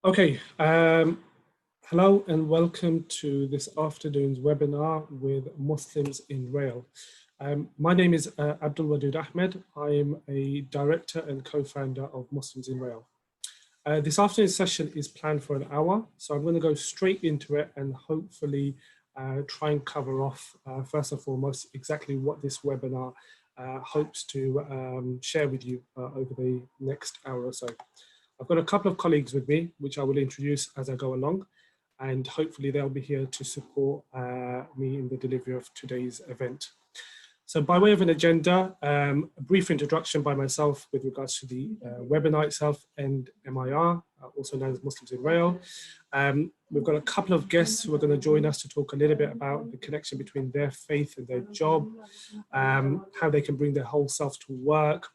Okay, hello and welcome to this afternoon's webinar with Muslims in Rail. My name is Abdul Wadud Ahmed. I'm a director and co-founder of Muslims in Rail. This afternoon's session is planned for an hour, so I'm going to go straight into it and hopefully try and cover off, first and foremost, exactly what this webinar hopes to share with you over the next hour or so. I've got a couple of colleagues with me, which I will introduce as I go along, and hopefully they'll be here to support me in the delivery of today's event. So by way of an agenda, a brief introduction by myself with regards to the webinar itself and MIR, also known as Muslims in Rail. We've got a couple of guests who are going to join us to talk a little bit about the connection between their faith and their job, how they can bring their whole self to work,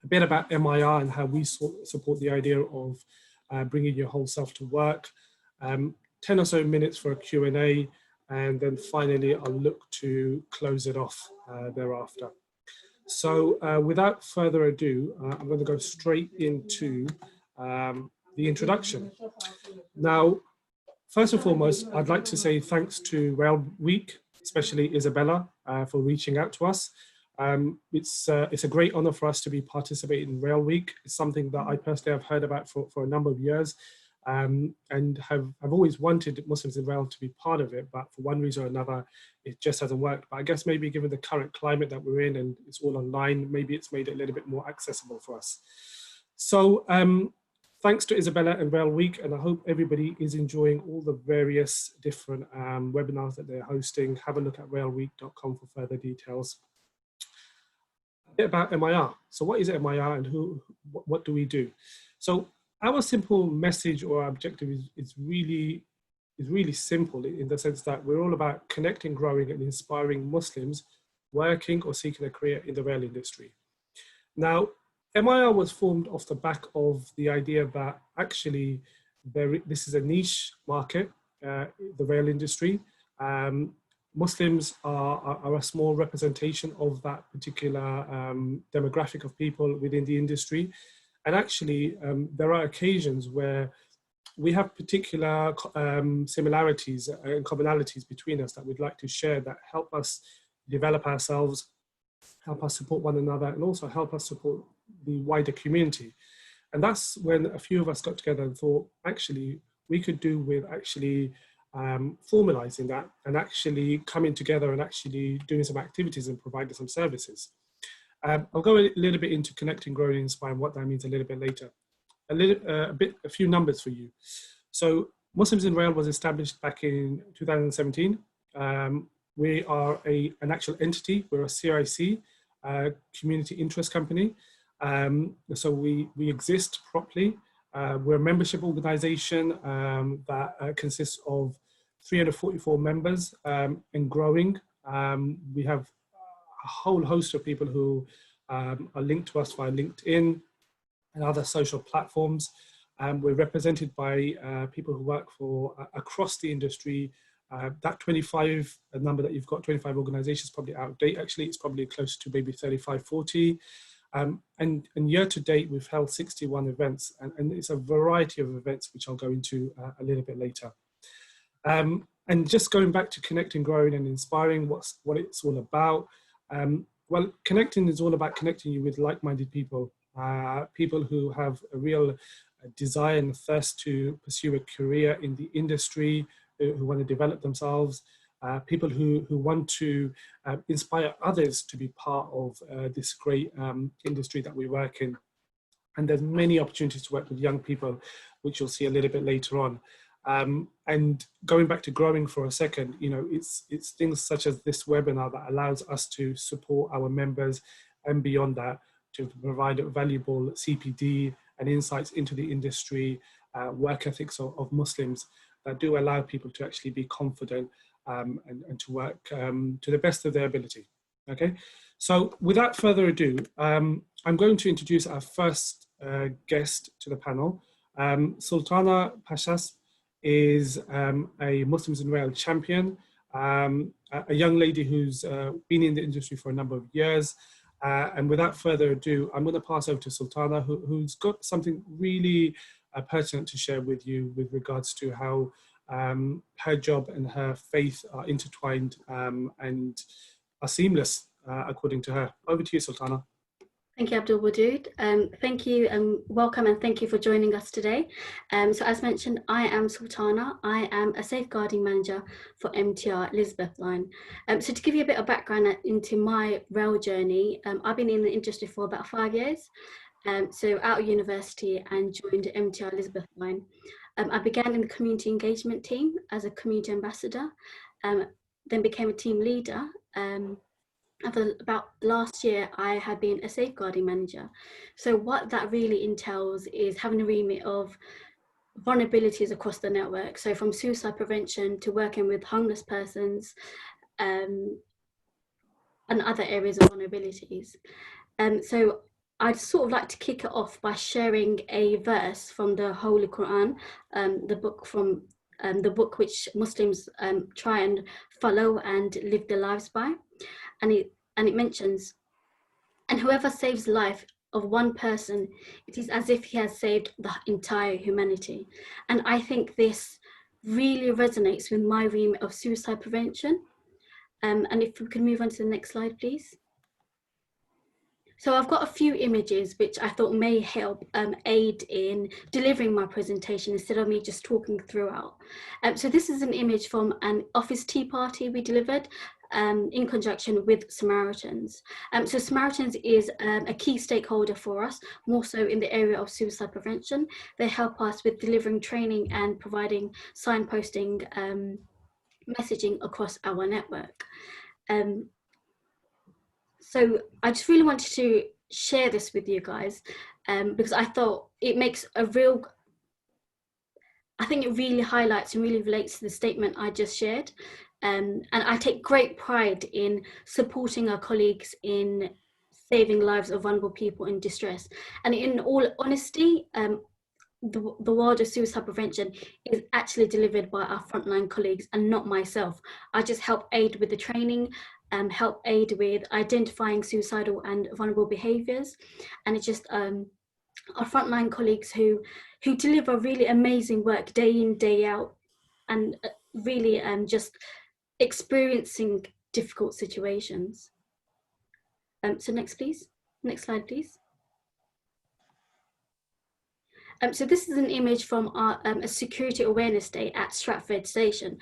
a bit about MIR and how we support the idea of bringing your whole self to work, 10 or so minutes for a Q&A, and then finally I'll look to close it off thereafter. So without further ado, I'm going to go straight into the introduction. Now, first and foremost, I'd like to say thanks to RailWeek, especially Isabella, for reaching out to us. It's a great honor for us to be participating in RailWeek. It's something that I personally have heard about for a number of years, and I've always wanted Muslims in Rail to be part of it, but for one reason or another, it just hasn't worked. But I guess maybe given the current climate that we're in and it's all online, maybe it's made it a little bit more accessible for us. So thanks to Isabella and RailWeek, and I hope everybody is enjoying all the various different webinars that they're hosting. Have a look at railweek.com for further details. A bit about MIR. So what is MIR and what do we do? So our simple message or objective is really simple in the sense that we're all about connecting, growing and inspiring Muslims working or seeking a career in the rail industry. Now, MIR was formed off the back of the idea that actually this is a niche market, the rail industry. Muslims are a small representation of that particular demographic of people within the industry. And actually, there are occasions where we have particular similarities and commonalities between us that we'd like to share that help us develop ourselves, help us support one another, and also help us support the wider community. And that's when a few of us got together and thought, actually, we could do with actually formalizing that and actually coming together and actually doing some activities and providing some services. I'll go a little bit into connecting, growing, and inspiring, what that means a little bit later. A few numbers for you. So Muslims in Rail was established back in 2017. We are an actual entity. We're a CIC, community interest company. So we exist properly. We're a membership organization that consists of 344 members and growing. We have a whole host of people who are linked to us via LinkedIn and other social platforms. We're represented by people who work for across the industry. That 25 number that you've got, 25 organizations, probably out of date. Actually, it's probably closer to maybe 35, 40. And year to date, we've held 61 events, and it's a variety of events, which I'll go into a little bit later. And just going back to connecting, growing and inspiring, what it's all about. Well, connecting is all about connecting you with like-minded people, people who have a real desire and thirst to pursue a career in the industry, who want to develop themselves, people who want to inspire others to be part of this great industry that we work in. And there's many opportunities to work with young people, which you'll see a little bit later on. And going back to growing for a second, you know, it's things such as this webinar that allows us to support our members and beyond that to provide valuable CPD and insights into the industry, work ethics of Muslims that do allow people to actually be confident and to work to the best of their ability. Okay, so without further ado, I'm going to introduce our first guest to the panel. Sultana Pasha is a Muslims in Rail champion, a young lady who's been in the industry for a number of years. And without further ado, I'm going to pass over to Sultana, who's got something really pertinent to share with you with regards to how her job and her faith are intertwined and are seamless, according to her. Over to you, Sultana. Thank you, Abdul Wadood. Thank you and welcome, and thank you for joining us today. So as mentioned, I am Sultana. I am a safeguarding manager for MTR Elizabeth Line. So to give you a bit of background into my rail journey, I've been in the industry for about 5 years. So out of university and joined MTR Elizabeth Line. I began in the community engagement team as a community ambassador, then became a team leader. About last year, I had been a safeguarding manager. So what that really entails is having a remit of vulnerabilities across the network. So from suicide prevention to working with homeless persons and other areas of vulnerabilities. So I'd sort of like to kick it off by sharing a verse from the Holy Quran, the book which Muslims try and follow and live their lives by. And it mentions, and whoever saves the life of one person, it is as if he has saved the entire humanity. And I think this really resonates with my remit of suicide prevention. And if we can move on to the next slide, please. So I've got a few images which I thought may help aid in delivering my presentation instead of me just talking throughout. So this is an image from an office tea party we delivered in conjunction with Samaritans. So Samaritans is a key stakeholder for us, more so in the area of suicide prevention. They help us with delivering training and providing signposting messaging across our network. So I just really wanted to share this with you guys because I thought it makes I think it really highlights and really relates to the statement I just shared. And I take great pride in supporting our colleagues in saving lives of vulnerable people in distress. And in all honesty, the world of suicide prevention is actually delivered by our frontline colleagues and not myself. I just help aid with the training, help aid with identifying suicidal and vulnerable behaviours, and it's just our frontline colleagues who deliver really amazing work day in, day out, and really just experiencing difficult situations. So next slide please. So this is an image from our a security awareness day at Stratford Station.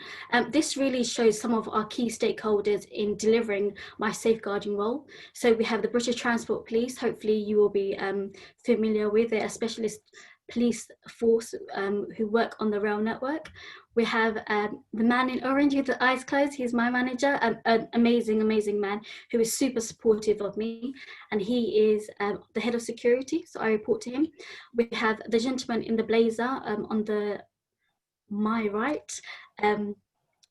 This really shows some of our key stakeholders in delivering my safeguarding role. So we have the British Transport Police. Hopefully you will be familiar with it, a specialist police force who work on the rail network. We have the man in orange with the eyes closed. He's my manager, an amazing man who is super supportive of me, and he is the head of security, so I report to him. We have the gentleman in the blazer on my right.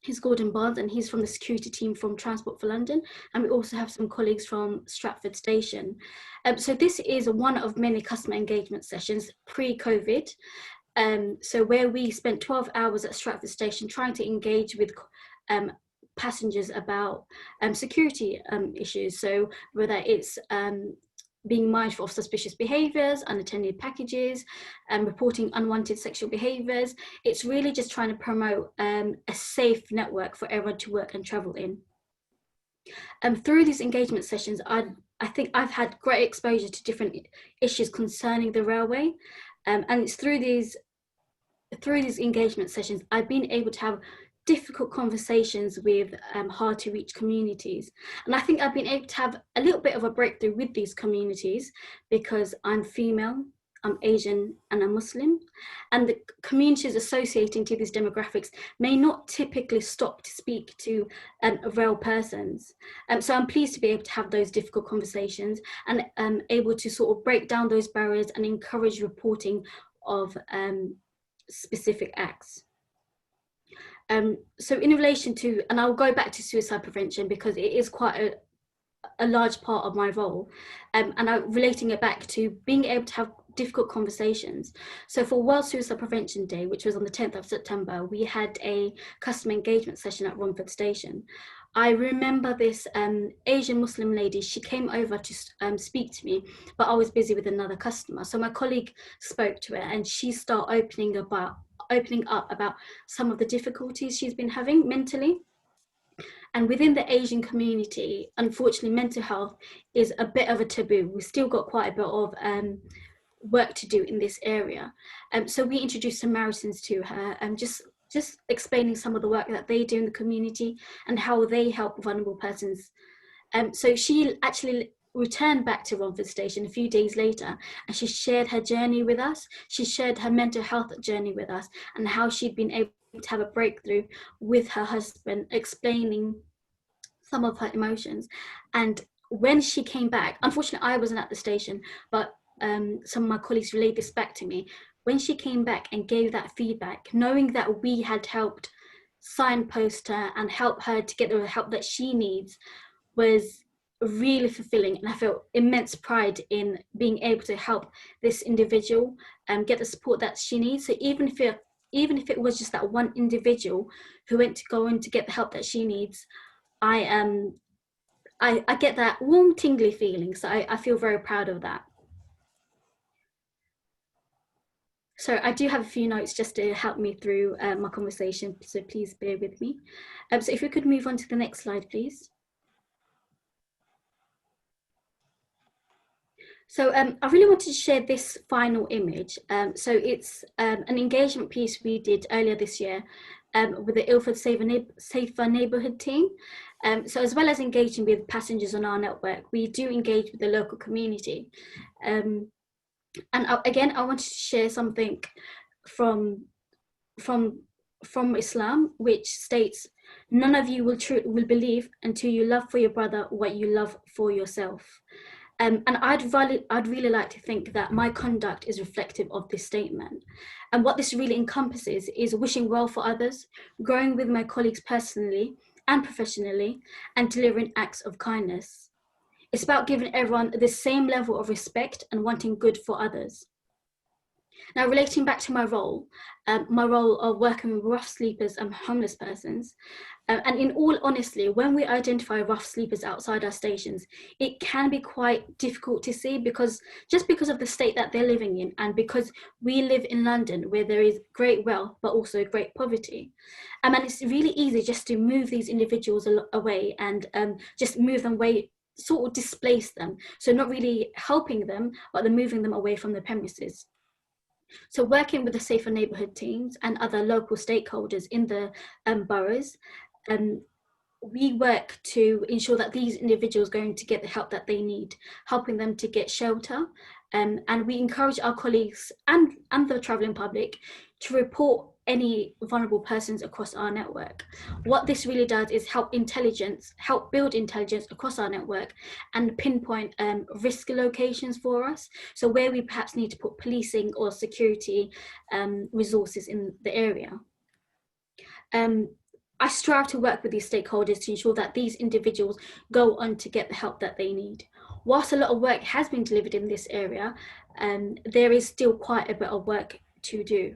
He's Gordon Barnes, and he's from the security team from Transport for London. And we also have some colleagues from Stratford Station. So this is one of many customer engagement sessions pre-COVID. So where we spent 12 hours at Stratford Station trying to engage with passengers about security issues. So whether it's being mindful of suspicious behaviours, unattended packages, and reporting unwanted sexual behaviours. It's really just trying to promote a safe network for everyone to work and travel in. Through these engagement sessions, I think I've had great exposure to different issues concerning the railway, and it's through these engagement sessions I've been able to have difficult conversations with hard to reach communities. And I think I've been able to have a little bit of a breakthrough with these communities because I'm female, I'm Asian, and I'm Muslim. And the communities associating to these demographics may not typically stop to speak to rail persons. So I'm pleased to be able to have those difficult conversations and able to sort of break down those barriers and encourage reporting of specific acts. So in relation to, and I'll go back to suicide prevention because it is quite a large part of my role, and I'm relating it back to being able to have difficult conversations. So for World Suicide Prevention Day, which was on the 10th of September, we had a customer engagement session at Romford Station. I remember this Asian Muslim lady. She came over to speak to me, but I was busy with another customer. So my colleague spoke to her, and she started opening up about some of the difficulties she's been having mentally. And within the Asian community, unfortunately, mental health is a bit of a taboo. We've still got quite a bit of work to do in this area. So we introduced Samaritans to her, and just explaining some of the work that they do in the community and how they help vulnerable persons. So she actually returned back to Romford Station a few days later, and she shared her journey with us. She shared her mental health journey with us, and how she'd been able to have a breakthrough with her husband, explaining some of her emotions. And when she came back, unfortunately I wasn't at the station, but some of my colleagues relayed this back to me. When she came back and gave that feedback, knowing that we had helped signpost her and help her to get the help that she needs, was really fulfilling. And I felt immense pride in being able to help this individual get the support that she needs. So even if it was just that one individual who went to go in to get the help that she needs, I get that warm, tingly feeling. So I feel very proud of that. So I do have a few notes just to help me through my conversation, so please bear with me. So if we could move on to the next slide, please. So I really wanted to share this final image. So it's an engagement piece we did earlier this year with the Ilford Safer Neighbourhood team. So as well as engaging with passengers on our network, we do engage with the local community. And again, I wanted to share something from Islam, which states, "None of you will believe until you love for your brother what you love for yourself." And I'd really like to think that my conduct is reflective of this statement. And what this really encompasses is wishing well for others, growing with my colleagues personally and professionally, and delivering acts of kindness. It's about giving everyone the same level of respect and wanting good for others. Now, relating back to my role of working with rough sleepers and homeless persons, and in all honesty, when we identify rough sleepers outside our stations, it can be quite difficult to see, because of the state that they're living in, and because we live in London where there is great wealth but also great poverty. And it's really easy just to move these individuals away and just move them away, sort of displace them. So not really helping them, but they're moving them away from the premises. So working with the Safer Neighbourhood teams and other local stakeholders in the boroughs, we work to ensure that these individuals are going to get the help that they need, helping them to get shelter. And we encourage our colleagues and the travelling public to report any vulnerable persons across our network. What this really does is help build intelligence across our network and pinpoint risk locations for us. So where we perhaps need to put policing or security resources in the area. I strive to work with these stakeholders to ensure that these individuals go on to get the help that they need. Whilst a lot of work has been delivered in this area, there is still quite a bit of work to do.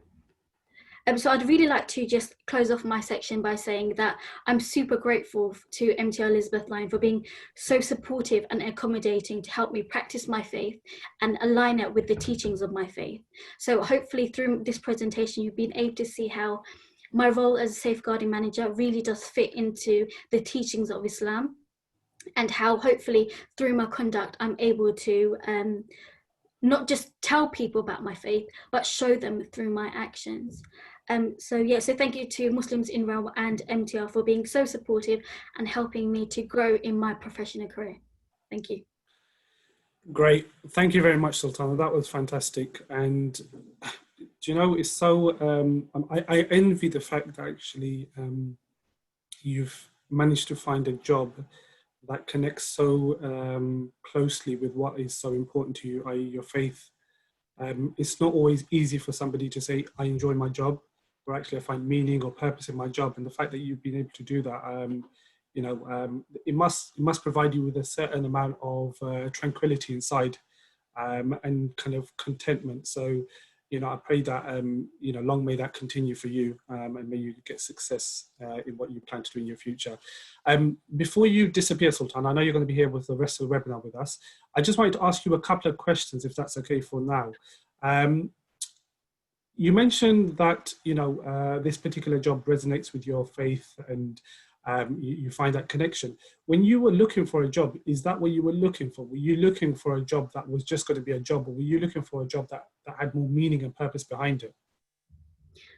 So I'd really like to just close off my section by saying that I'm super grateful to MTR Elizabeth Line for being so supportive and accommodating to help me practice my faith and align it with the teachings of my faith. So hopefully through this presentation, you've been able to see how my role as a safeguarding manager really does fit into the teachings of Islam, and how hopefully through my conduct, I'm able to not just tell people about my faith, but show them through my actions. So thank you to Muslims in Rail and MTR for being so supportive and helping me to grow in my professional career. Thank you. Great. Thank you very much, Sultana. That was fantastic. And do you know, it's so, I envy the fact that actually you've managed to find a job that connects so closely with what is so important to you, i.e. your faith. It's not always easy for somebody to say, I enjoy my job, or actually I find meaning or purpose in my job. And the fact that you've been able to do that, it must provide you with a certain amount of tranquility inside and kind of contentment. So, I pray that, long may that continue for you, and may you get success in what you plan to do in your future. Before you disappear, Sultan, I know you're going to be here with the rest of the webinar with us. I just wanted to ask you a couple of questions, if that's okay for now. You mentioned that, this particular job resonates with your faith, and you find that connection. When you were looking for a job, is that what you were looking for? Were you looking for a job that was just going to be a job, or were you looking for a job that had more meaning and purpose behind it?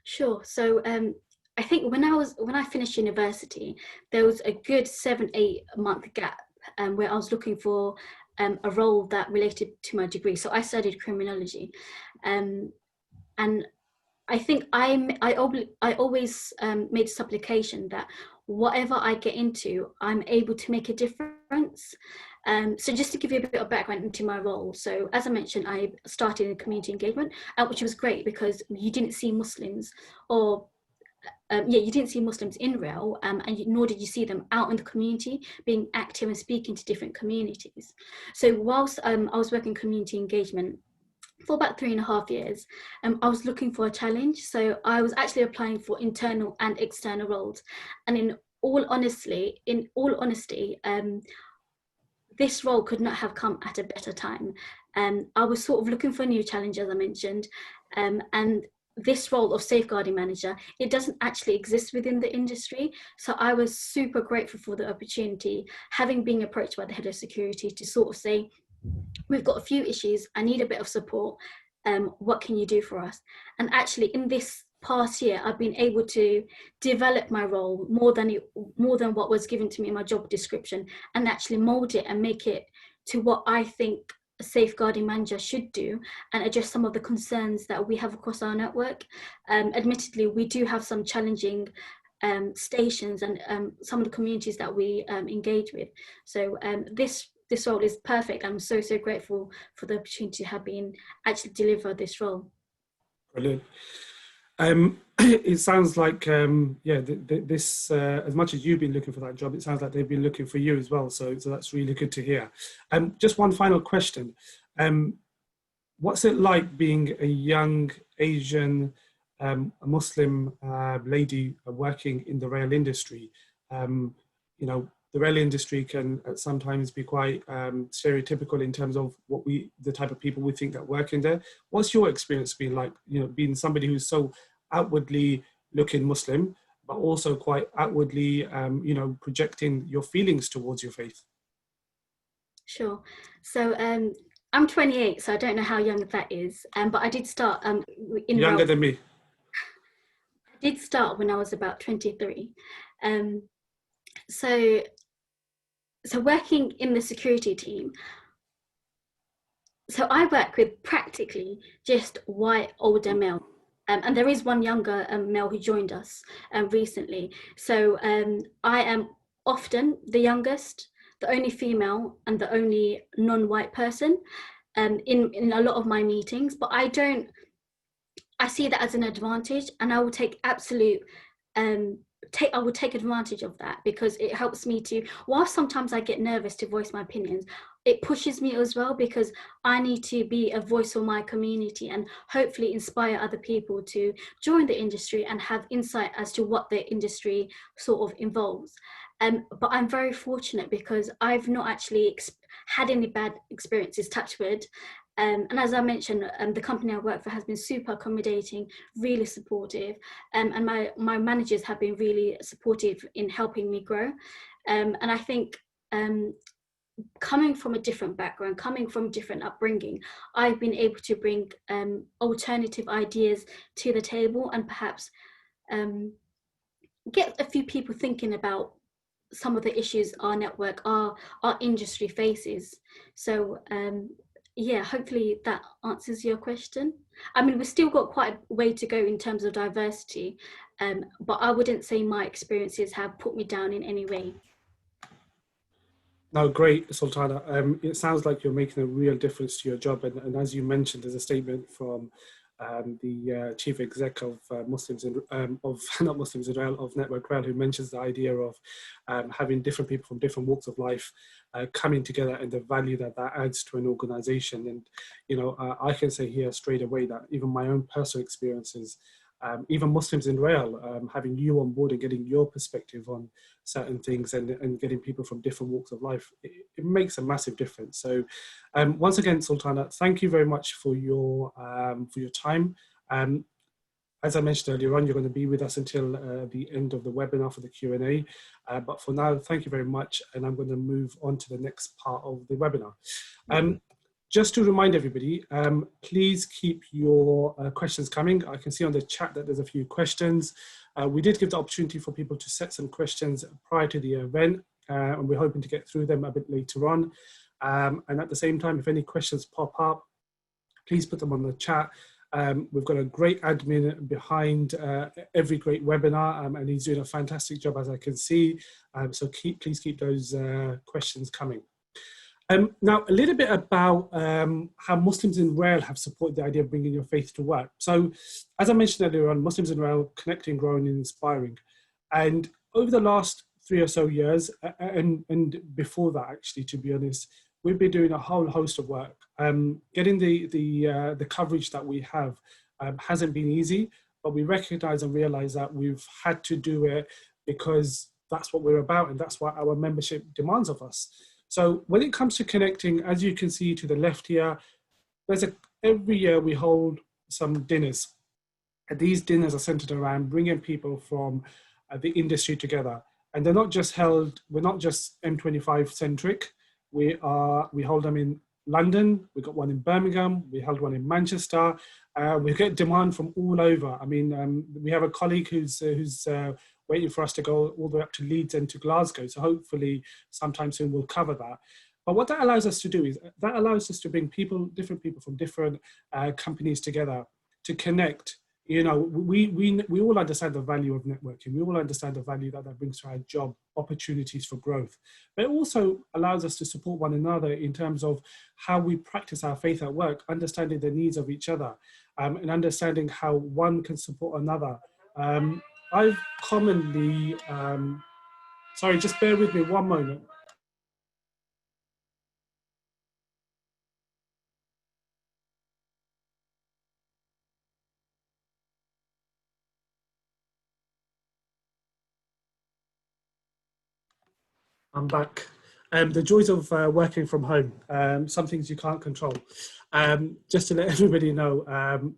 Sure. So I think when I finished university, there was a good 7-8 month gap where I was looking for a role that related to my degree. So I studied criminology, and I think I always made supplication that whatever I get into, I'm able to make a difference. So just to give you a bit of background into my role. So as I mentioned, I started in community engagement, which was great because you didn't see Muslims you didn't see Muslims in Rail, nor did you see them out in the community being active and speaking to different communities. So whilst I was working community engagement for about 3.5 years, I was looking for a challenge. So I was actually applying for internal and external roles. And in all honesty, this role could not have come at a better time. I was sort of looking for a new challenge, as I mentioned, and this role of safeguarding manager, it doesn't actually exist within the industry. So I was super grateful for the opportunity, having been approached by the head of security to sort of say, we've got a few issues, I need a bit of support, what can you do for us? And actually in this past year, I've been able to develop my role more than what was given to me in my job description, and actually mold it and make it to what I think a safeguarding manager should do, and address some of the concerns that we have across our network. Admittedly, we do have some challenging stations and some of the communities that we engage with. So this role is perfect. I'm so grateful for the opportunity to have been actually deliver this role. Brilliant. It sounds like, this, as much as you've been looking for that job, it sounds like they've been looking for you as well. So that's really good to hear. Just one final question. What's it like being a young Asian, a Muslim lady working in the rail industry? The rail industry can sometimes be quite stereotypical in terms of the type of people we think that work in there. What's your experience been like, being somebody who's so outwardly looking Muslim, but also quite outwardly, projecting your feelings towards your faith? Sure. So I'm 28, so I don't know how young that is, but I did start in younger than me. I did start when I was about 23. So working in the security team, so I work with practically just white older male, and there is one younger male who joined us recently. So I am often the youngest, the only female, and the only non-white person in a lot of my meetings. But I see that as an advantage, and I will take absolute I would take advantage of that, because it helps me to, while sometimes I get nervous to voice my opinions, it pushes me as well, because I need to be a voice for my community and hopefully inspire other people to join the industry and have insight as to what the industry sort of involves. But I'm very fortunate because I've not actually had any bad experiences, touch wood. And as I mentioned, the company I work for has been super accommodating, really supportive, and my managers have been really supportive in helping me grow. And I think coming from a different background, coming from different upbringing, I've been able to bring alternative ideas to the table, and perhaps get a few people thinking about some of the issues our network, our industry faces. So yeah, hopefully that answers your question. I mean, we've still got quite a way to go in terms of diversity, but I wouldn't say my experiences have put me down in any way. No, great, Sultana. It sounds like you're making a real difference to your job. And as you mentioned, there's a statement from the chief exec of Muslims in, of not Muslims in Rail, of Network Rail, who mentions the idea of having different people from different walks of life coming together and the value that that adds to an organization. And, you know, I can say here straight away that even my own personal experiences, even Muslims in Rail, having you on board and getting your perspective on certain things and getting people from different walks of life, it makes a massive difference. So once again, Sultana, thank you very much for your time. As I mentioned earlier on, you're going to be with us until the end of the webinar for the Q&A. But for now, thank you very much. And I'm going to move on to the next part of the webinar. Just to remind everybody, please keep your questions coming. I can see on the chat that there's a few questions. We did give the opportunity for people to set some questions prior to the event, and we're hoping to get through them a bit later on. And at the same time, if any questions pop up, please put them on the chat. We've got a great admin behind every great webinar, and he's doing a fantastic job, as I can see. So please keep those questions coming. Now, a little bit about how Muslims in Rail have supported the idea of bringing your faith to work. So, as I mentioned earlier on, Muslims in Rail, connecting, growing, and inspiring. And over the last 3 or so years, and before that, actually, to be honest, we've been doing a whole host of work. Getting the coverage that we have hasn't been easy, but we recognize and realize that we've had to do it because that's what we're about and that's what our membership demands of us. So when it comes to connecting, as you can see to the left here, every year we hold some dinners. And these dinners are centered around bringing people from the industry together. And they're not just held, we're not just M25 centric. We hold them in London, we got one in Birmingham, we held one in Manchester. We get demand from all over. I mean, we have a colleague who's waiting for us to go all the way up to Leeds and to Glasgow. So hopefully sometime soon we'll cover that. But what that allows us to do is that allows us to bring different people from different companies together to connect. You know, we all understand the value of networking. We all understand the value that that brings to our job, opportunities for growth. But it also allows us to support one another in terms of how we practice our faith at work, understanding the needs of each other, and understanding how one can support another. I've commonly, sorry, just bear with me one moment. I'm back. The joys of working from home, some things you can't control. Just to let everybody know,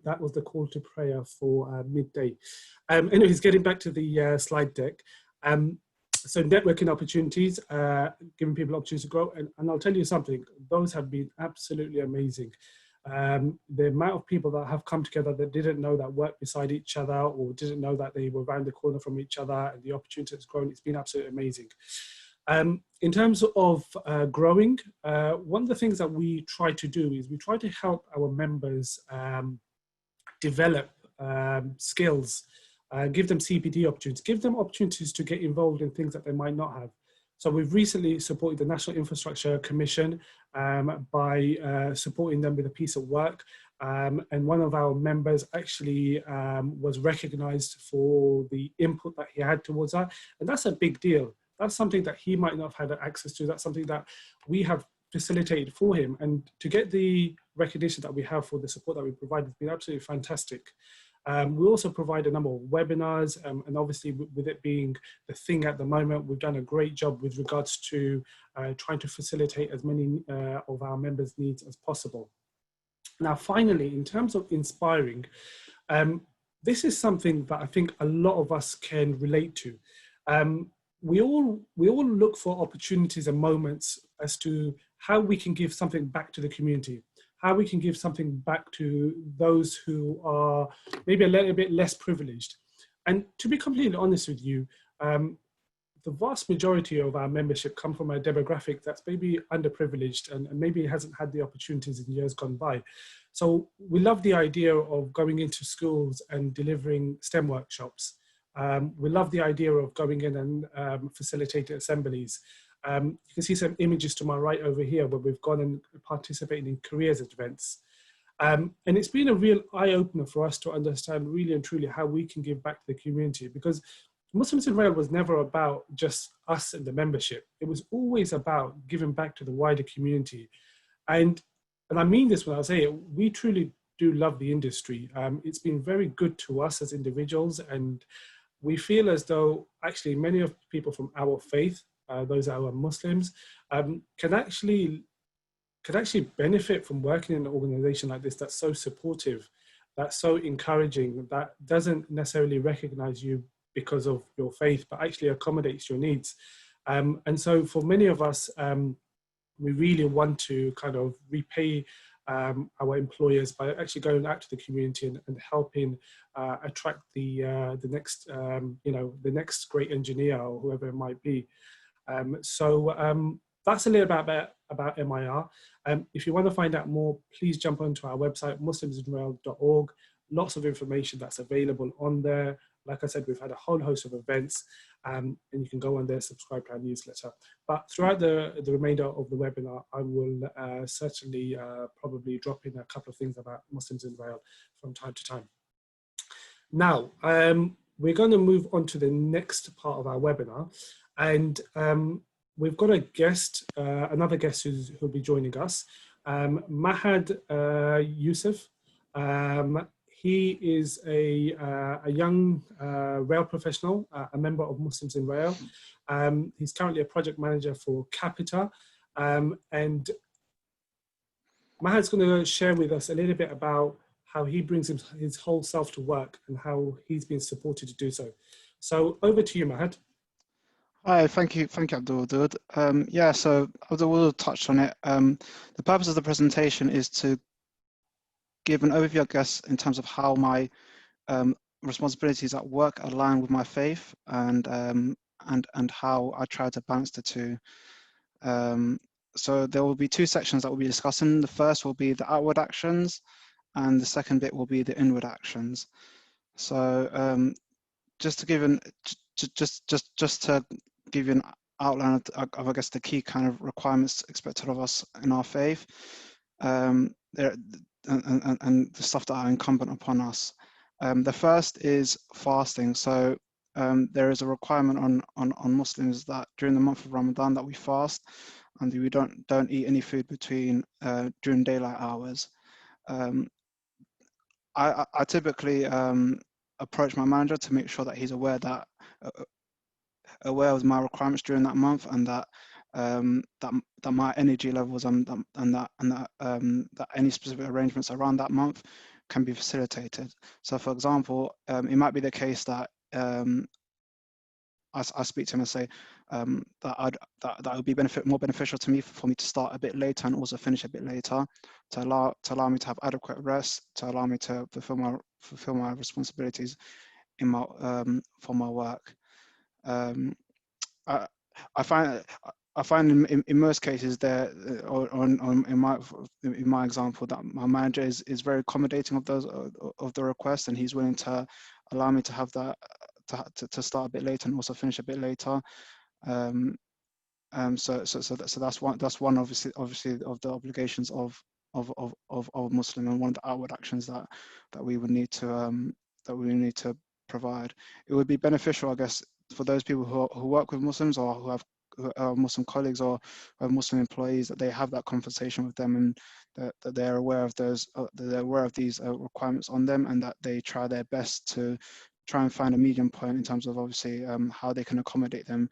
that was the call to prayer for midday. Anyways, getting back to the slide deck. So networking opportunities, giving people opportunities to grow. And I'll tell you something, those have been absolutely amazing. The amount of people that have come together that didn't know that worked beside each other or didn't know that they were around the corner from each other, and the opportunity that's grown, it's been absolutely amazing. In terms of growing, one of the things that we try to do is we try to help our members develop skills, give them CPD opportunities, give them opportunities to get involved in things that they might not have. So we've recently supported the National Infrastructure Commission by supporting them with a piece of work. And one of our members actually was recognized for the input that he had towards that. And that's a big deal. That's something that he might not have had access to. That's something that we have facilitated for him. And to get the recognition that we have for the support that we provide has been absolutely fantastic. We also provide a number of webinars, and obviously with it being the thing at the moment, we've done a great job with regards to trying to facilitate as many of our members' needs as possible. Now, finally, in terms of inspiring, this is something that I think a lot of us can relate to. We all look for opportunities and moments as to how we can give something back to the community, how we can give something back to those who are maybe a little bit less privileged. And to be completely honest with you, the vast majority of our membership come from a demographic that's maybe underprivileged and maybe hasn't had the opportunities in years gone by. So we love the idea of going into schools and delivering STEM workshops. We love the idea of going in and facilitating assemblies. You can see some images to my right over here where we've gone and participated in careers events. And it's been a real eye-opener for us to understand really and truly how we can give back to the community, because Muslims in Rail was never about just us and the membership. It was always about giving back to the wider community. And I mean this when I say it, we truly do love the industry. It's been very good to us as individuals, and we feel as though actually many of the people from our faith, those that are Muslims, can actually benefit from working in an organization like this that's so supportive, that's so encouraging, that doesn't necessarily recognize you because of your faith, but actually accommodates your needs. And so for many of us, we really want to kind of repay our employers by actually going out to the community and helping attract the next, the next great engineer or whoever it might be. That's a little bit about MIR. If you want to find out more, please jump onto our website, muslimsinrail.org. Lots of information that's available on there. Like I said, we've had a whole host of events, and you can go on there, subscribe to our newsletter. But throughout the remainder of the webinar, I will certainly probably drop in a couple of things about Muslims in Rail from time to time. Now, we're going to move on to the next part of our webinar, and we've got a guest, another guest who'll be joining us, Mahad Yusuf. He is a young rail professional, a member of Muslims in Rail. He's currently a project manager for Capita, and Mahad's going to share with us a little bit about how he brings his whole self to work and how he's been supported to do so. So over to you, Mahad. Hi, thank you, Abdul Wadud. Yeah, so Abdul Wadud touched on it. The purpose of the presentation is to give an overview, I guess, in terms of how my responsibilities at work align with my faith, and how I try to balance the two. So there will be two sections that we'll be discussing. The first will be the outward actions, and the second bit will be the inward actions. So just to give an outline of I guess the key kind of requirements expected of us in our faith, and the stuff that are incumbent upon us. The first is fasting. So there is a requirement on Muslims that during the month of Ramadan that we fast, and we don't eat any food during daylight hours. I typically approach my manager to make sure that he's aware of my requirements during that month, and that that my energy levels and that any specific arrangements around that month can be facilitated. So, for example, it might be the case that I speak to him and say that would be more beneficial to me for me to start a bit later and also finish a bit later, to allow me to have adequate rest, to allow me to fulfill my responsibilities in my for my work. I find in most cases there, in my example, that my manager is very accommodating of the requests, and he's willing to allow me to have that to start a bit later and also finish a bit later. So that's one obviously of the obligations of Muslim, and one of the outward actions that we would need to provide. It would be beneficial, I guess, for those people who work with Muslims, or who have Muslim colleagues, or Muslim employees, that they have that conversation with them, and that they're aware of these requirements on them, and that they try their best to try and find a medium point in terms of obviously how they can accommodate them,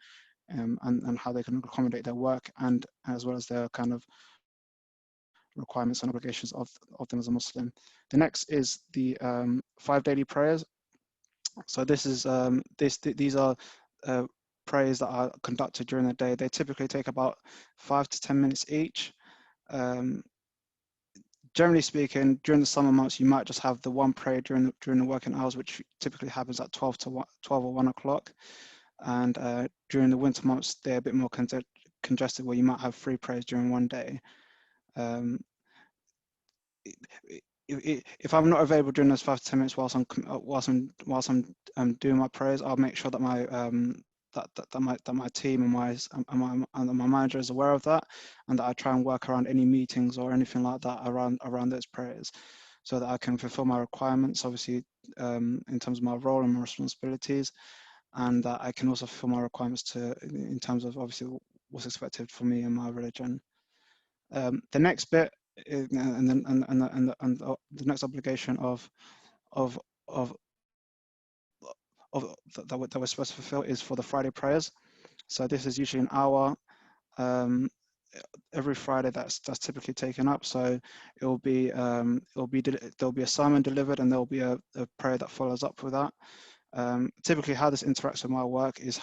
and how they can accommodate their work, and as well as their kind of requirements and obligations of them as a Muslim. The next is the 5 daily prayers. So this is these are prayers that are conducted during the day. They typically take about 5 to 10 minutes each. Generally speaking, during the summer months, you might just have the one prayer during the working hours, which typically happens at 12 or 1 o'clock. And during the winter months, they're a bit more congested, where you might have 3 prayers during one day. If I'm not available during those 5 to 10 minutes whilst I'm doing my prayers, I'll make sure that my team and my manager is aware of that, and that I try and work around any meetings or anything like that around those prayers, so that I can fulfill my requirements, obviously, in terms of my role and my responsibilities, and that I can also fulfill my requirements in terms of obviously what's expected for me in my religion. The next bit, and the next obligation that we're supposed to fulfill is for the Friday prayers. So this is usually an hour every Friday that's typically taken up. So there'll be a sermon delivered, and there'll be a prayer that follows up with that. Typically, how this interacts with my work is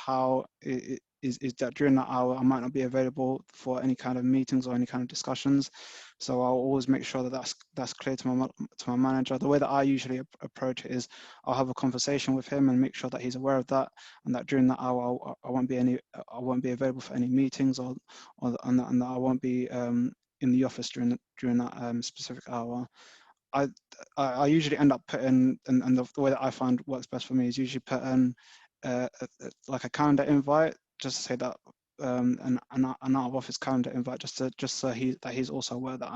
is that during that hour I might not be available for any kind of meetings or any kind of discussions. So I'll always make sure that that's clear to my manager. The way that I usually approach it is I'll have a conversation with him and make sure that he's aware of that, and that during that hour I won't be available for any meetings, and that I won't be in the office during that specific hour. I usually end up putting, and the way that I find works best for me is usually put in like a calendar invite, just to say that an out of office calendar invite, just so he's also aware that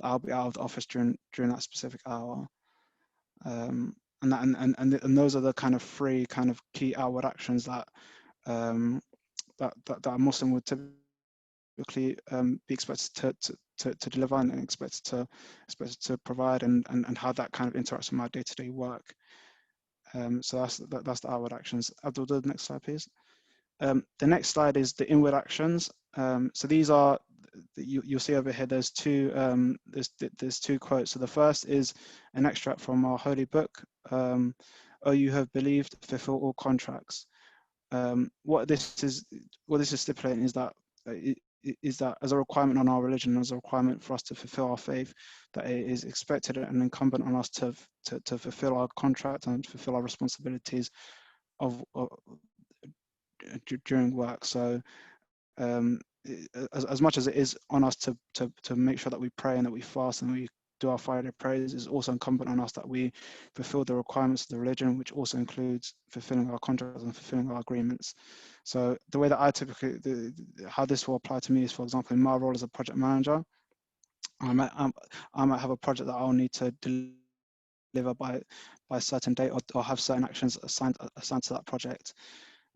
I'll be out of the office during that specific hour. And those are the kind of three kind of key outward actions that that a Muslim would typically be expected to deliver and expected to provide, and how that kind of interacts with my day-to-day work. So that's the outward actions. Abdul, the next slide, please. The next slide is the inward actions. So these are, you'll see over here, there's two quotes. So the first is an extract from our holy book. Oh, you have believed, fulfill all contracts. What this is stipulating is that as a requirement on our religion, as a requirement for us to fulfill our faith, that it is expected and incumbent on us to fulfill our contract and fulfill our responsibilities during work. So as much as it is on us to make sure that we pray and that we fast and we do our Friday prayers, it's also incumbent on us that we fulfill the requirements of the religion, which also includes fulfilling our contracts and fulfilling our agreements. So the way that I typically, how this will apply to me is, for example, in my role as a project manager, I might have a project that I'll need to deliver by a certain date, or have certain actions assigned to that project.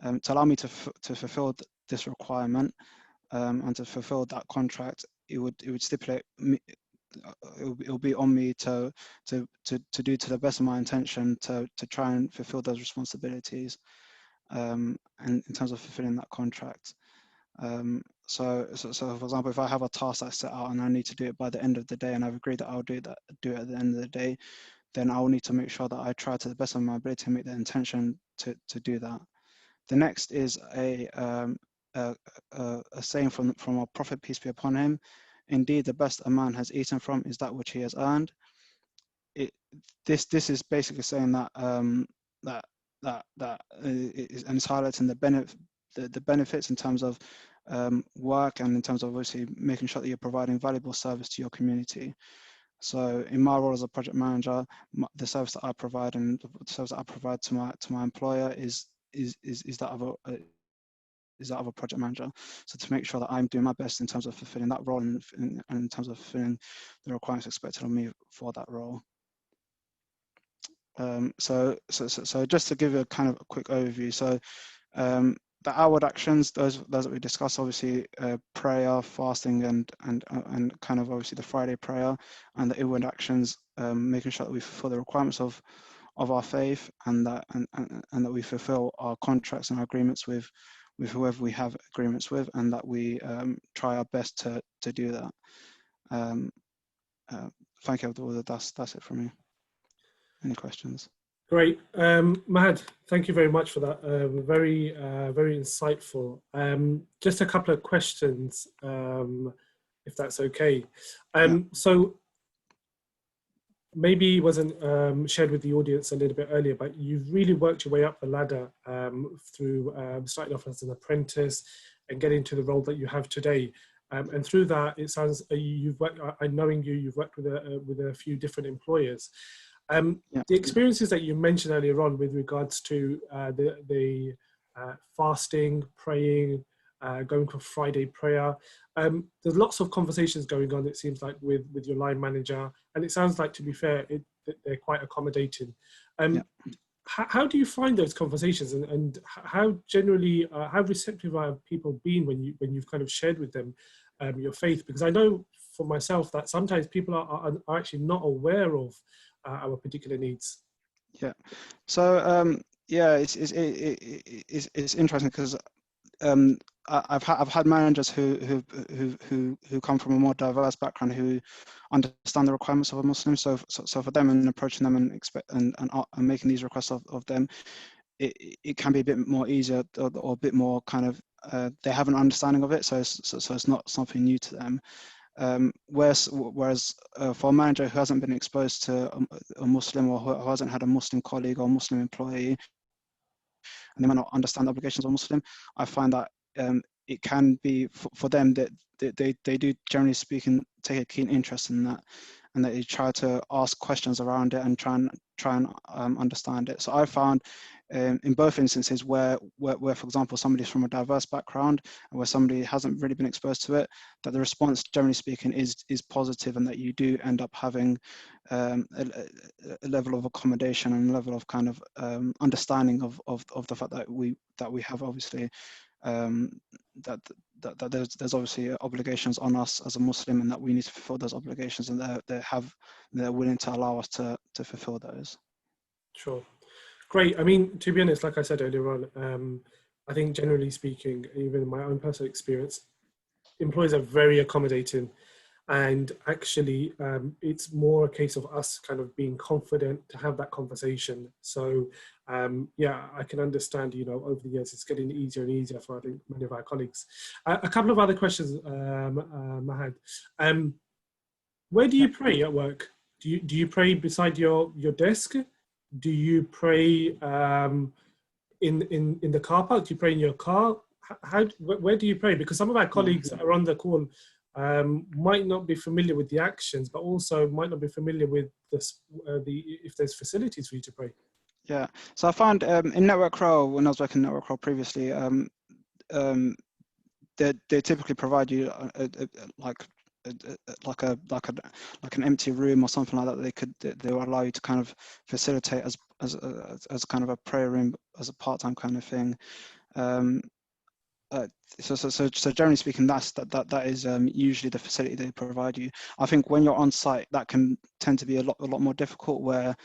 To allow me to fulfill this requirement and to fulfill that contract, it would stipulate me. It will be on me to do to the best of my intention to try and fulfill those responsibilities, and in terms of fulfilling that contract. So for example, if I have a task that's set out and I need to do it by the end of the day, and I've agreed that I'll do it at the end of the day, then I will need to make sure that I try to the best of my ability to make the intention to do that. The next is a saying from our Prophet, peace be upon him. Indeed, the best a man has eaten from is that which he has earned. This is basically saying that and it's highlighting the benefits in terms of work, and in terms of obviously making sure that you're providing valuable service to your community. So in my role as a project manager, the service that I provide and the service that I provide to my employer is that of a project manager. So to make sure that I'm doing my best in terms of fulfilling that role, and in terms of fulfilling the requirements expected of me for that role. So just to give you a kind of a quick overview. So the outward actions, those that we discussed, obviously prayer, fasting, and kind of obviously the Friday prayer, and the inward actions, making sure that we fulfill the requirements of our faith, and that we fulfill our contracts and our agreements with whoever we have agreements with, and that we try our best to do that. Thank you, Abdul. That's it from me. Any questions? Great. Mahad, thank you very much for that. Very insightful. Just a couple of questions, if that's okay. So maybe it wasn't shared with the audience a little bit earlier, but you've really worked your way up the ladder through starting off as an apprentice and getting to the role that you have today. And through that, it sounds you've worked. Knowing you've worked with a few different employers. The experiences that you mentioned earlier on with regards to the fasting, praying, going for Friday prayer. There's lots of conversations going on, it seems like, with your line manager, and it sounds like, to be fair, they're quite accommodating. Yeah. How do you find those conversations, and how generally, how receptive are people been when you've kind of shared with them your faith? Because I know for myself that sometimes people are actually not aware of our particular needs. Yeah. So yeah, it's interesting because I've had managers who come from a more diverse background who understand the requirements of a Muslim. So for them, and approaching them and making these requests of them, it can be a bit more easier, or a bit more kind of they have an understanding of it. So it's not something new to them. Whereas for a manager who hasn't been exposed to a Muslim, or who hasn't had a Muslim colleague or Muslim employee, and they might not understand the obligations of a Muslim, I find that it can be for them that they do, generally speaking, take a keen interest in that, and that they try to ask questions around it and try and understand it. So I found in both instances where, for example, somebody's from a diverse background and where somebody hasn't really been exposed to it, that the response, generally speaking, is positive, and that you do end up having a level of accommodation and a level of kind of understanding of the fact that we have, obviously, that there's obviously obligations on us as a Muslim, and that we need to fulfill those obligations, and they're willing to allow us to fulfill those. Sure. Great. I mean, to be honest, like I said earlier on, I think generally speaking, even in my own personal experience, employers are very accommodating, and actually it's more a case of us kind of being confident to have that conversation. So yeah, I can understand, over the years it's getting easier and easier for, I think, many of our colleagues. A couple of other questions, Mahad. Where do you pray at work? Do you pray beside your desk? Do you pray in the car park? Do you pray in your car? Where do you pray? Because some of our colleagues that are on the call might not be familiar with the actions, but also might not be familiar with if there's facilities for you to pray. Yeah. So I found in Network Rail, when I was working in Network Rail previously, they typically provide you like an empty room or something like that. They will allow you to kind of facilitate as kind of a prayer room, as a part-time kind of thing. So generally speaking, that is usually the facility they provide you. I think when you're on site, that can tend to be a lot more difficult, where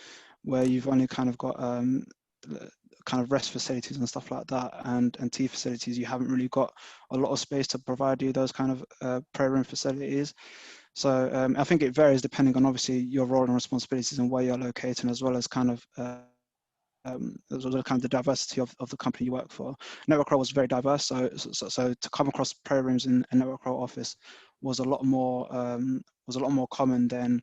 you've only kind of got kind of rest facilities and stuff like that, and tea facilities. You haven't really got a lot of space to provide you those kind of prayer room facilities. So I think it varies depending on, obviously, your role and responsibilities and where you're located, as well as kind of the diversity of the company you work for. Network Rail was very diverse, so to come across prayer rooms in a Network Rail office was a lot more common than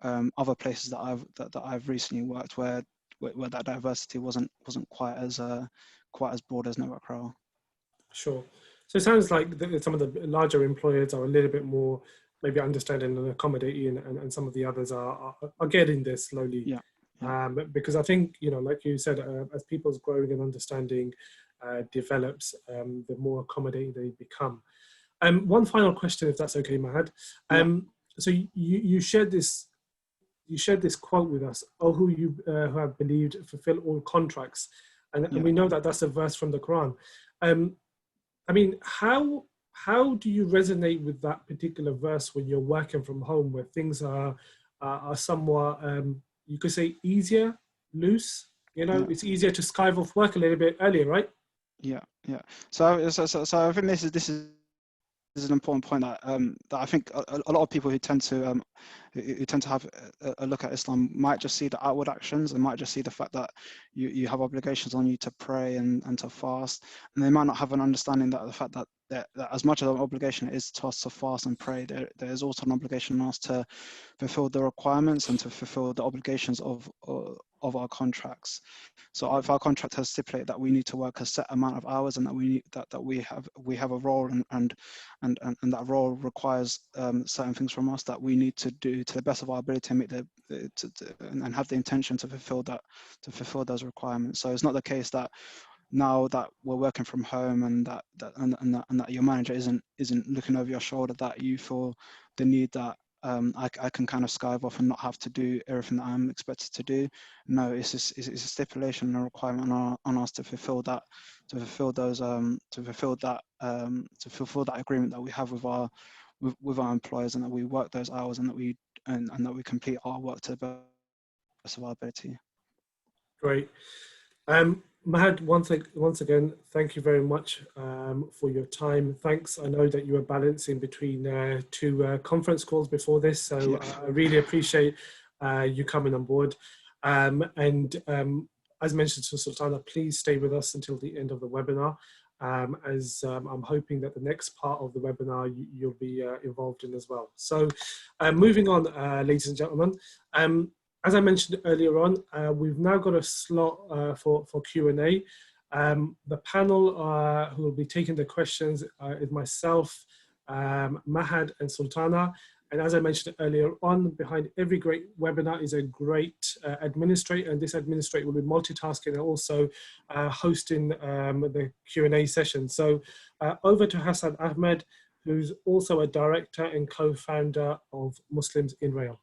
other places that I've recently worked, where that diversity wasn't quite as broad as Network Rail. Sure. So it sounds like some of the larger employers are a little bit more maybe understanding and accommodating, and some of the others are getting there slowly. Yeah. Because I think, like you said, as people's growing and understanding develops, the more accommodating they become. One final question, if that's okay, Mahad. So you shared this quote with us: "Oh, who who have believed fulfill all contracts," and we know that that's a verse from the Quran. I mean, how do you resonate with that particular verse when you're working from home, where things are somewhat you could say easier, loose? It's easier to skive off work a little bit earlier, right? Yeah. So I think this is an important point that I think a lot of people who tend to have a look at Islam might just see the outward actions, and might just see the fact that you have obligations on you to pray and to fast, and they might not have an understanding that the fact that as much of an obligation it is to us to fast and pray, there is also an obligation on us to fulfill the requirements and to fulfill the obligations of our contracts. So if our contract has stipulated that we need to work a set amount of hours, and that we have a role, and that role requires certain things from us that we need to do to the best of our ability, and and have the intention to fulfill those requirements. So it's not the case that now that we're working from home and that your manager isn't looking over your shoulder, that you feel the need that I can kind of skive off and not have to do everything that I'm expected to do. No, it's a stipulation and a requirement on us to fulfill that, to fulfill that agreement that we have with our employers, and that we work those hours, and that we complete our work to the best of our ability. Great. Mahad, once again, thank you very much for your time. Thanks. I know that you were balancing between two conference calls before this, so I really appreciate you coming on board. As mentioned to Sultana, please stay with us until the end of the webinar, as I'm hoping that the next part of the webinar you'll be involved in as well. So moving on, ladies and gentlemen, as I mentioned earlier on, we've now got a slot for Q&A. The panel who will be taking the questions is myself, Mahad and Sultana. And as I mentioned earlier on, behind every great webinar is a great administrator, and this administrator will be multitasking and also hosting the Q&A session. So over to Hassan Ahmed, who's also a director and co-founder of Muslims in Rail.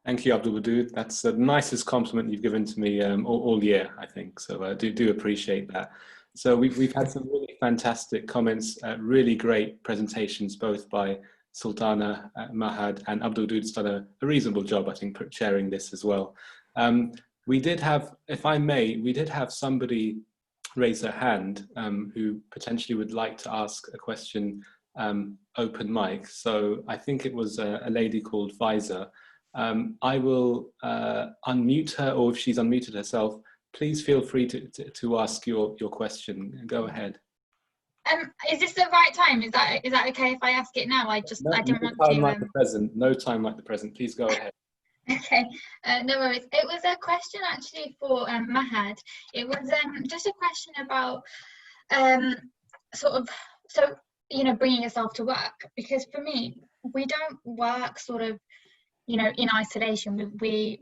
Thank you, Abdul Wadud. That's the nicest compliment you've given to me all year, I think. So I do appreciate that. So we've had some really fantastic comments, really great presentations, both by Sultana, Mahad, and Abdul Wadud's done a reasonable job, I think, chairing this as well. We did have, if I may, we did have somebody raise their hand who potentially would like to ask a question open mic. So I think it was a lady called Faiza. I will unmute her, or if she's unmuted herself, please feel free to ask your question. Go ahead. Is this the right time? Is that okay if I ask it now? I didn't want to. Like the present. No time like the present. Please go ahead. Okay, no worries. It was a question actually for Mahad. It was just a question about bringing yourself to work, because for me, we don't work sort of, in isolation. We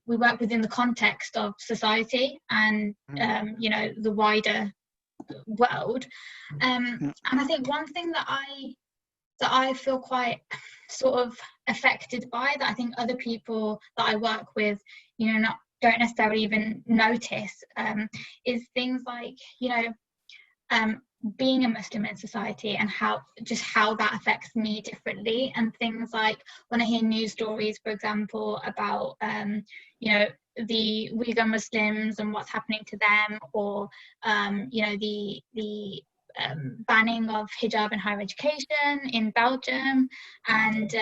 work within the context of society and the wider world. And I think one thing that I feel quite sort of affected by, that I think other people that I work with, don't necessarily even notice, is things like, being a Muslim in society and how that affects me differently. And things like when I hear news stories, for example, about the Uyghur Muslims and what's happening to them, or the banning of hijab in higher education in Belgium, and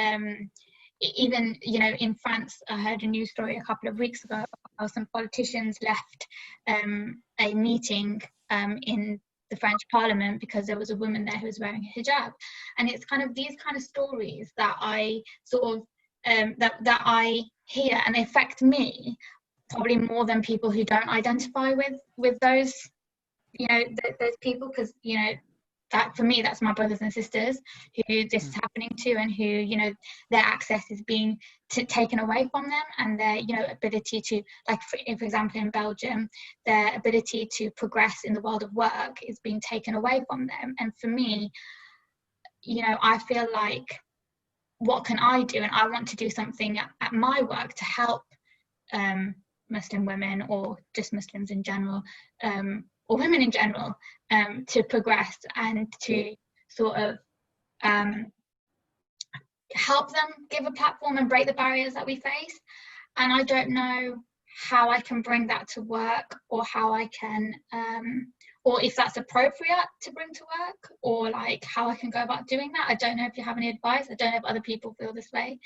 even in France. I heard a news story a couple of weeks ago how some politicians left a meeting in the French Parliament because there was a woman there who was wearing a hijab. And it's kind of these kind of stories that I sort of that I hear, and they affect me probably more than people who don't identify with those those people, because that for me, that's my brothers and sisters who this is happening to, and who their access is being taken away from them, and their ability to, like for example in Belgium, their ability to progress in the world of work is being taken away from them. And for me, I feel like, what can I do? And I want to do something at my work to help Muslim women, or just Muslims in general, or women in general, to progress and to sort of help them, give a platform and break the barriers that we face. And I don't know how I can bring that to work, or how I can, or if that's appropriate to bring to work, or like how I can go about doing that. I don't know if you have any advice. I don't know if other people feel this way.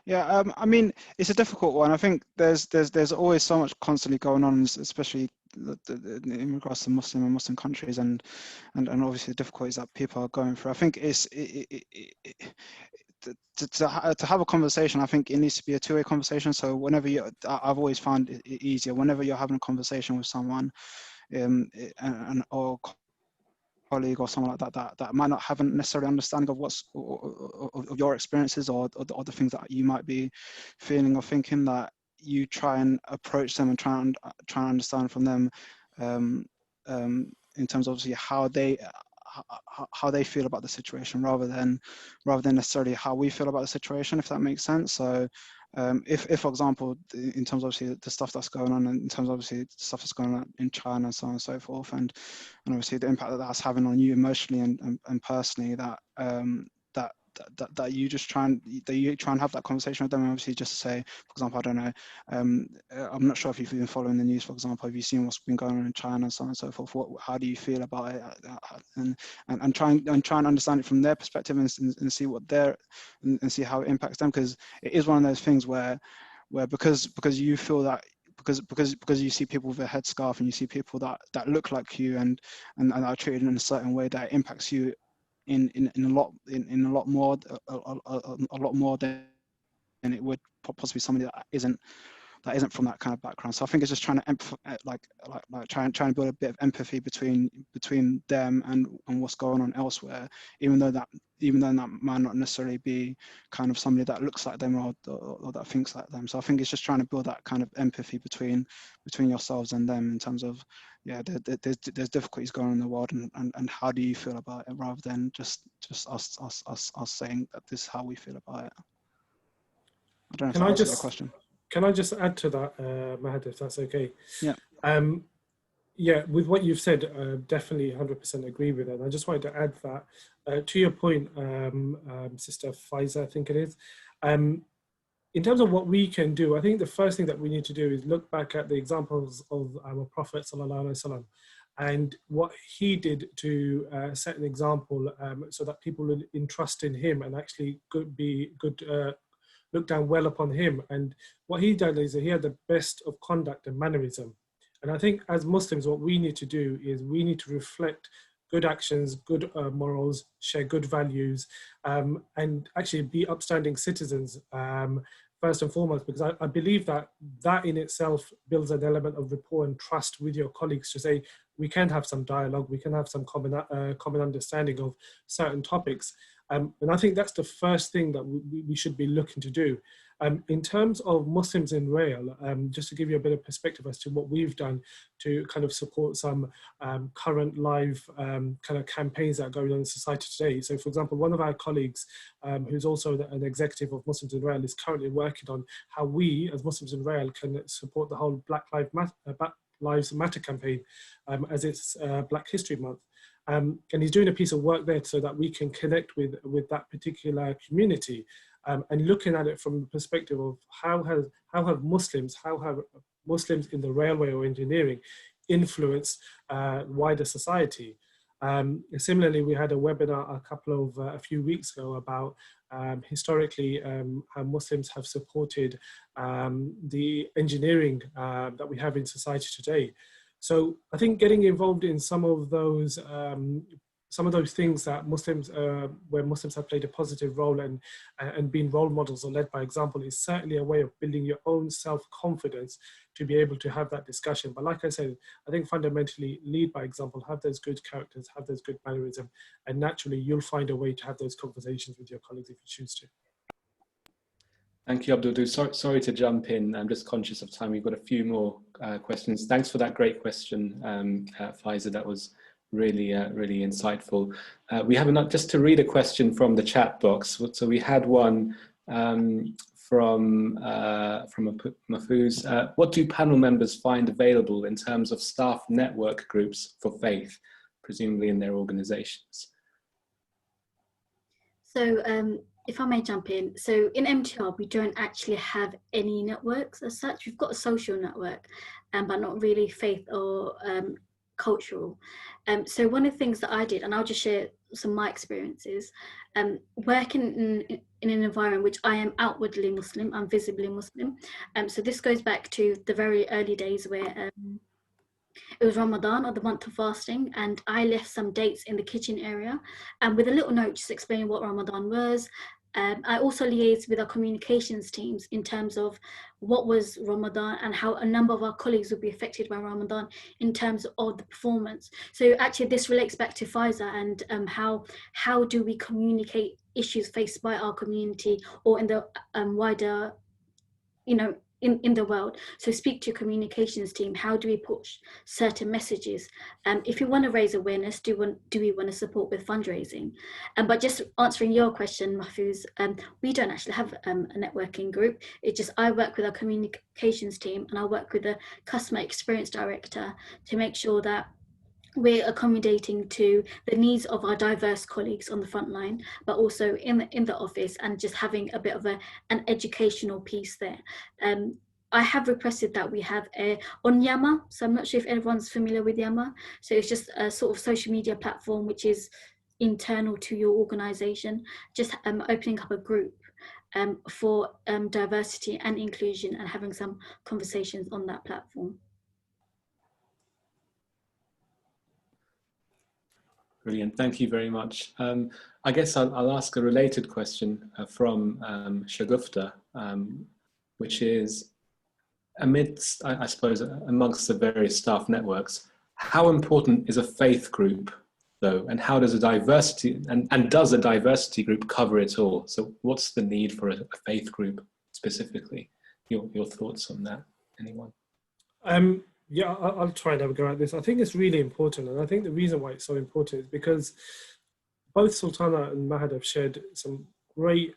Yeah, I mean, it's a difficult one. I think there's always so much constantly going on, especially in regards to Muslim and Muslim countries, and obviously the difficulties that people are going through. I think to have a conversation, I think it needs to be a two-way conversation. So whenever I've always found it easier whenever you're having a conversation with someone, or colleague or someone like that might not have a necessarily understanding of of your experiences, or the things that you might be feeling or thinking, that you try and approach them and try and understand from them in terms of obviously how they feel about the situation, rather than necessarily how we feel about the situation, if that makes sense. So if for example, in terms of obviously the stuff that's going on, in terms of obviously the stuff that's going on in China and so on and so forth, and obviously the impact that that's having on you emotionally and personally, that that you try and have that conversation with them, and obviously just say, for example, I don't know, I'm not sure if you've been following the news, for example, have you seen what's been going on in China and so on and so forth? How do you feel about it? And try and understand it from their perspective, and see what and see how it impacts them, because it is one of those things where because you feel that because you see people with a headscarf, and you see people that look like you and are treated in a certain way, that impacts you in a lot more than it would possibly somebody that isn't from that kind of background. So I think it's just trying to trying to build a bit of empathy between them and what's going on elsewhere, even though that might not necessarily be kind of somebody that looks like them or that thinks like them. So I think it's just trying to build that kind of empathy between yourselves and them, in terms of, yeah, there's difficulties going on in the world, and how do you feel about it, rather than just us saying that this is how we feel about it. I don't know if that answers your question. Can I just add to that, Mahad, if that's okay? Yeah. Yeah, with what you've said, definitely 100% agree with it. I just wanted to add that to your point, Sister Faiza, I think it is. In terms of what we can do, I think the first thing that we need to do is look back at the examples of our Prophet ﷺ, and what he did to set an example, so that people would entrust in him and actually look down well upon him. And what he did is that he had the best of conduct and mannerism. And I think as Muslims, what we need to do is we need to reflect good actions, good morals, share good values, and actually be upstanding citizens, first and foremost, because I believe that in itself builds an element of rapport and trust with your colleagues, to say we can have some dialogue, we can have some common understanding of certain topics. And I think that's the first thing that we should be looking to do. In terms of Muslims in Rail, just to give you a bit of perspective as to what we've done to kind of support some current live kind of campaigns that are going on in society today. So for example, one of our colleagues, who's also an executive of Muslims in Rail, is currently working on how we as Muslims in Rail can support the whole Black Lives Matter campaign, as it's Black History Month. And he's doing a piece of work there so that we can connect with that particular community, and looking at it from the perspective of how have Muslims in the railway or engineering influenced wider society. Similarly, we had a webinar a few weeks ago about historically how Muslims have supported the engineering that we have in society today. So I think getting involved in some of those things that Muslims, where Muslims have played a positive role and been role models or led by example, is certainly a way of building your own self-confidence to be able to have that discussion. But like I said, I think fundamentally lead by example, have those good characters, have those good mannerism, and naturally you'll find a way to have those conversations with your colleagues if you choose to. Thank you, Abdul. Sorry to jump in. I'm just conscious of time. We've got a few more questions. Thanks for that great question, Faiza. That was really, really insightful. We have just to read a question from the chat box. So we had one from Mahfouz. What do panel members find available in terms of staff network groups for faith, presumably in their organizations? So if I may jump in, so in MTR, we don't actually have any networks as such. We've got a social network, but not really faith or cultural. So one of the things that I did, and I'll just share some of my experiences, working in an environment which I am outwardly Muslim, I'm visibly Muslim. So this goes back to the very early days where it was Ramadan, or the month of fasting, and I left some dates in the kitchen area with a little note just explaining what Ramadan was. I also liaised with our communications teams in terms of what was Ramadan and how a number of our colleagues would be affected by Ramadan in terms of the performance. So actually this relates back to Faiza and how do we communicate issues faced by our community or in the wider, in the world. So speak to your communications team. How do we push certain messages? If you want to raise awareness, do we want to support with fundraising? But just answering your question, Mahfouz, we don't actually have a networking group. It's just I work with our communications team, and I work with the customer experience director to make sure that we're accommodating to the needs of our diverse colleagues on the front line, but also in the office, and just having a bit of an educational piece there. I have requested that we have on Yammer, so I'm not sure if everyone's familiar with Yammer. So it's just a sort of social media platform which is internal to your organization, just opening up a group for diversity and inclusion, and having some conversations on that platform. Brilliant, thank you very much. I guess I'll ask a related question from Shagufta, which is, amidst, I suppose, amongst the various staff networks, how important is a faith group though, and how does a diversity, and does a diversity group cover it all? So what's the need for a faith group specifically? Your thoughts on that, anyone? Yeah, I'll try and have a go at this. I think it's really important, and I think the reason why it's so important is because both Sultana and Mahad have shared some great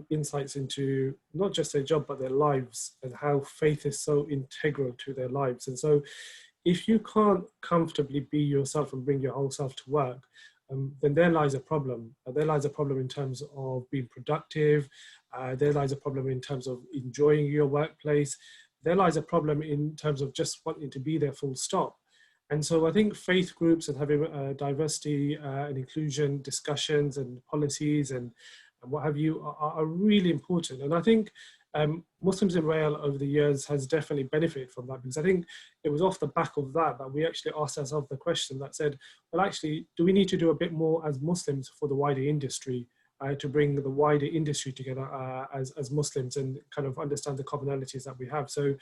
insights into not just their job, but their lives, and how faith is so integral to their lives. And so if you can't comfortably be yourself and bring your whole self to work, then there lies a problem. There lies a problem in terms of being productive. There lies a problem in terms of enjoying your workplace. There lies a problem in terms of just wanting to be there full stop. And so I think faith groups and having diversity and inclusion discussions and policies and what have you are really important. And I think Muslims in Rail over the years has definitely benefited from that, because I think it was off the back of that we actually asked ourselves the question that said, well, actually, do we need to do a bit more as Muslims for the wider industry? To bring the wider industry together as Muslims and kind of understand the commonalities that we have. So,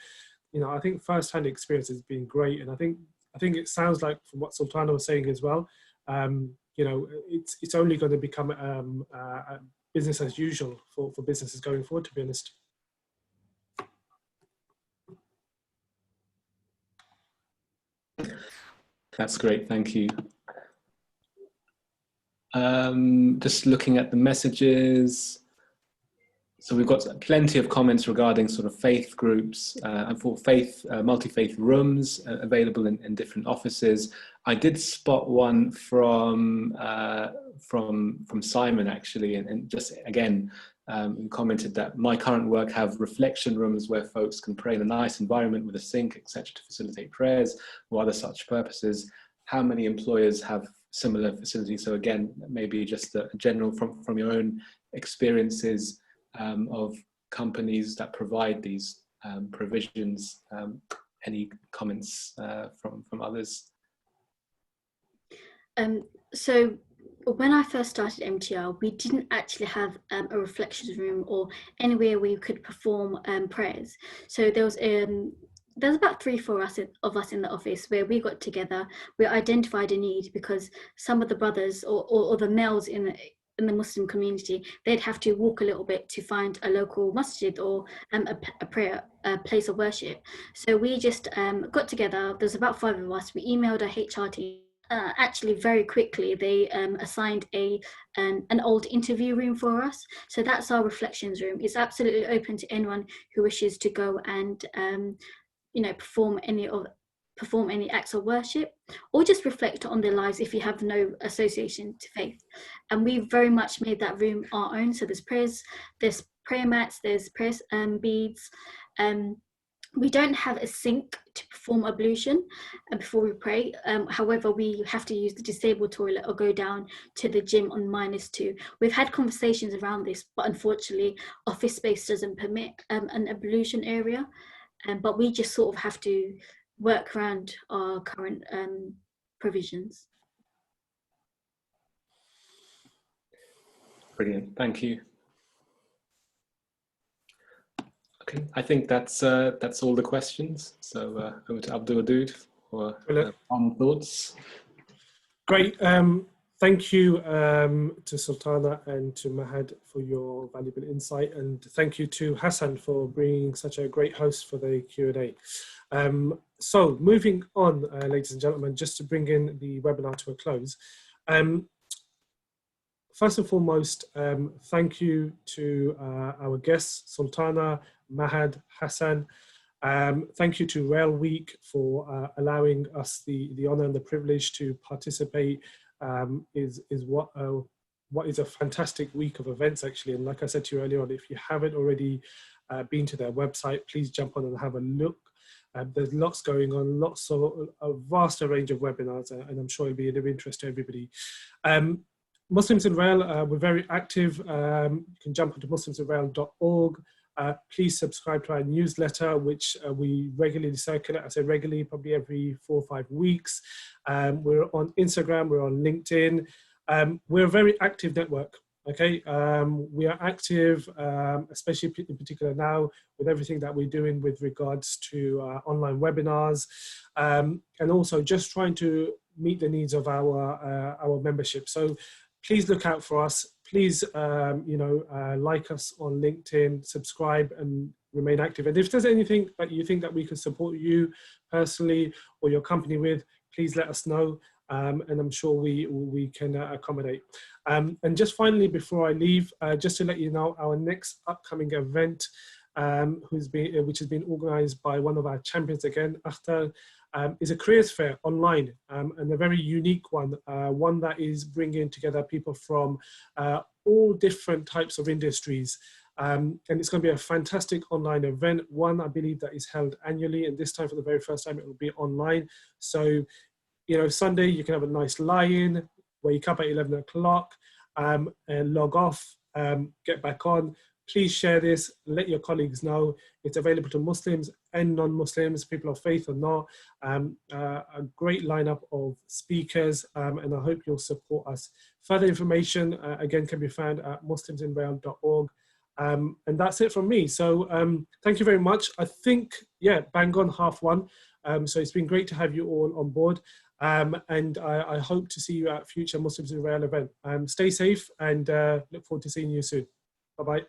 you know, I think first-hand experience has been great, and I think it sounds like from what Sultana was saying as well, you know, it's only going to become business as usual for businesses going forward, to be honest. That's great, thank you. Just looking at the messages. So we've got plenty of comments regarding sort of faith groups and for faith, multi-faith rooms available in different offices. I did spot one from Simon actually, and just again, commented that my current work have reflection rooms where folks can pray in a nice environment with a sink, etc., to facilitate prayers or other such purposes. How many employers have similar facilities? So again, maybe just a general from your own experiences of companies that provide these provisions. Any comments from others? So when I first started MTR, we didn't actually have a reflections room or anywhere where you could perform prayers. So there's about 3-4 of us in the office where we got together. We identified a need because some of the brothers or the males in the Muslim community, they'd have to walk a little bit to find a local masjid or a prayer place of worship. So we just got together. There's about 5 of us. We emailed our HR team. Actually, very quickly, they assigned an old interview room for us. So that's our reflections room. It's absolutely open to anyone who wishes to go and you know, perform any acts of worship, or just reflect on their lives if you have no association to faith. And we very much made that room our own. So there's prayers, there's prayer mats, there's prayer beads. We don't have a sink to perform ablution before we pray. However, we have to use the disabled toilet or go down to the gym on -2. We've had conversations around this, but unfortunately, office space doesn't permit an ablution area. But we just sort of have to work around our current provisions. Brilliant, thank you. Okay, I think that's all the questions. So over to Abdul Wadud for final thoughts. Great. Thank thank you to Sultana and to Mahad for your valuable insight, and thank you to Hassan for being such a great host for the Q&A. So moving on, ladies and gentlemen, just to bring in the webinar to a close. First and foremost, thank you to our guests, Sultana, Mahad, Hassan. Thank you to RailWeek for allowing us the honor and the privilege to participate. Is what is a fantastic week of events, actually. And like I said to you earlier on, if you haven't already been to their website, please jump on and have a look. There's lots going on, lots of a vast range of webinars, and I'm sure it'll be of interest to everybody. Muslims in Rail, we're very active. You can jump onto muslimsinrail.org. Please subscribe to our newsletter, which we regularly circulate. I say regularly, probably every 4 or 5 weeks. We're on Instagram, we're on LinkedIn. We're a very active network. Okay, we are active, especially in particular now with everything that we're doing with regards to online webinars, and also just trying to meet the needs of our membership. So please look out for us. Please, like us on LinkedIn, subscribe, and remain active. And if there's anything that you think that we could support you personally or your company with, please let us know. And I'm sure we can accommodate. And just finally, before I leave, just to let you know, our next upcoming event, which has been organized by one of our champions again, Akhtar, is a careers fair online, and a very unique one, one that is bringing together people from all different types of industries. And it's going to be a fantastic online event, one I believe that is held annually, and this time for the very first time it will be online. So, Sunday you can have a nice lie-in, wake up at 11 o'clock, and log off, get back on. Please share this, let your colleagues know. It's available to Muslims and non-Muslims, people of faith or not. A great lineup of speakers, and I hope you'll support us. Further information, again, can be found at muslimsinrail.org. And that's it from me. So thank you very much. I think, bang on 1:30. So it's been great to have you all on board. And I hope to see you at future Muslims in Rail event. Stay safe and look forward to seeing you soon. Bye-bye.